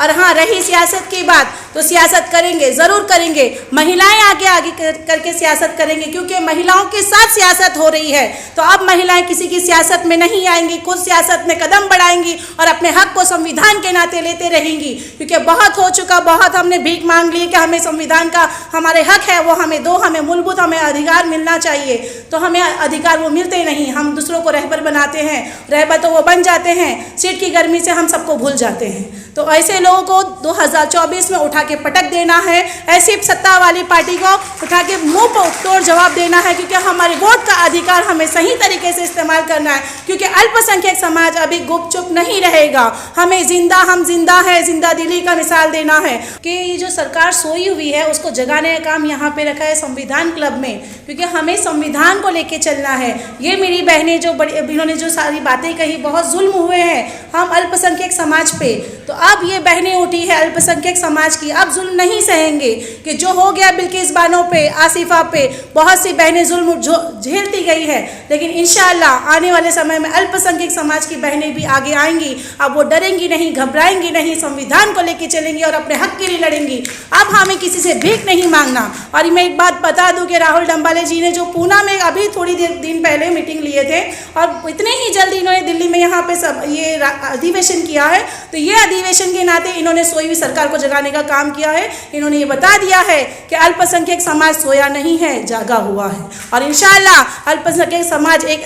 और हाँ, रही सियासत की बात, तो सियासत करेंगे, ज़रूर करेंगे। महिलाएं आगे आगे करके सियासत करेंगे, क्योंकि महिलाओं के साथ सियासत हो रही है। तो अब महिलाएं किसी की सियासत में नहीं आएंगी, खुद सियासत में कदम बढ़ाएंगी और अपने हक को संविधान के नाते लेते रहेंगी। क्योंकि बहुत हो चुका, बहुत हमने भीख मांग ली कि हमें संविधान का हमारे हक है वो हमें दो, हमें मूलभूत हमें अधिकार मिलना चाहिए। तो हमें अधिकार वो मिलते नहीं, हम दूसरों को रहबर बनाते हैं, रहबर तो वो बन जाते हैं, सीट की गर्मी से हम सबको भूल जाते हैं। तो ऐसे लोगों को 2024 में उठा के पटक देना है, ऐसी सत्ता वाली पार्टी को उठा के मुंह पर तोड़ जवाब देना है। क्योंकि हमारे वोट का अधिकार हमें सही तरीके से इस्तेमाल करना है, क्योंकि अल्पसंख्यक समाज अभी गुपचुप नहीं रहेगा। हमें हम जिंदा है, जिंदा दिली का मिसाल देना है कि ये जो सरकार सोई हुई है उसको जगाने का काम यहाँ पे रखा है संविधान क्लब में, क्योंकि हमें संविधान को लेके चलना है। ये मेरी बहनें जो बड़ी इन्होंने जो सारी बातें कही, बहुत जुल्म हुए हैं हम अल्पसंख्यक समाज पे। तो अब ये बहनें उठी है अल्पसंख्यक समाज की, अब जुल्म नहीं सहेंगे कि जो हो गया बिल्किस बानो पे, आसिफा पे, बहुत सी बहनें जुल्म झेलती गई है। लेकिन इंशाअल्लाह आने वाले समय में अल्पसंख्यक समाज की बहनें भी आगे आएंगी। अब वो डरेंगी नहीं, घबराएंगी नहीं, संविधान को लेके चलेंगी और अपने हक के लिए लड़ेंगी। अब हमें किसी से भीख नहीं मांगना। और मैं एक बात बता दूं कि राहुल डंबाले जी ने जो पूना में अभी थोड़ी दिन पहले मीटिंग लिए थे और इतने ही जल्दी इन्होंने दिल्ली में यहाँ पे सब ये अधिवेशन किया है, तो ये अधिवेशन के नाते इन्होंने सोई हुई सरकार को जगाने का काम किया है। इन्होंने ये बता दिया है कि अल्पसंख्यक समाज सोया नहीं है, जागा हुआ है। और इंशाअल्लाह अल्पसंख्यक समाज एक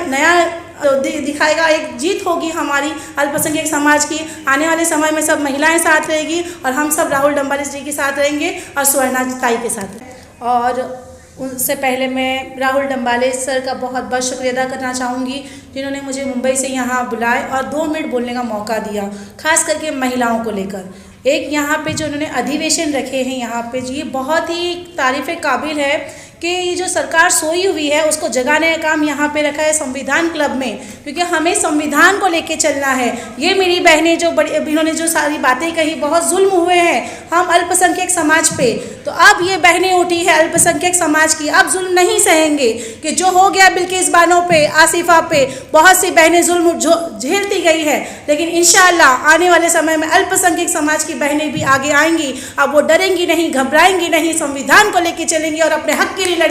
नया दिखाएगा, एक जीत होगी हमारी अल्पसंख्यक समाज की। आने वाले समय में सब महिलाएं साथ रहेगी और हम सब राहुल डंबाले जी के साथ रहेंगे और स्वर्णा ताई के साथ। और उनसे पहले मैं राहुल डंबाले सर का बहुत बहुत शुक्रिया अदा करना चाहूँगी, जिन्होंने मुझे मुंबई से यहाँ बुलाए और 2 मिनट बोलने का मौका दिया, खास करके महिलाओं को लेकर। एक यहाँ पे जो उन्होंने अधिवेशन रखे हैं यहाँ पे, ये बहुत ही तारीफ़ काबिल है कि ये जो सरकार सोई हुई है उसको जगाने का काम यहाँ पे रखा है संविधान क्लब में, क्योंकि हमें संविधान को लेके चलना है। ये मेरी बहनें जो बड़ी इन्होंने जो सारी बातें कही, बहुत जुल्म हुए हैं हम अल्पसंख्यक समाज पे। तो अब ये बहनें उठी है अल्पसंख्यक समाज की, अब जुल्म नहीं सहेंगे कि जो हो गया बिल्किस बानो पे, आसिफा पे, बहुत सी बहनें जुल्म झेलती गई है। लेकिन इंशाअल्लाह आने वाले समय में अल्पसंख्यक समाज की बहनें भी आगे आएंगी। अब वो डरेंगी नहीं, घबराएंगी नहीं, संविधान को लेके चलेंगी और अपने हक के लिए लड़ेंगी।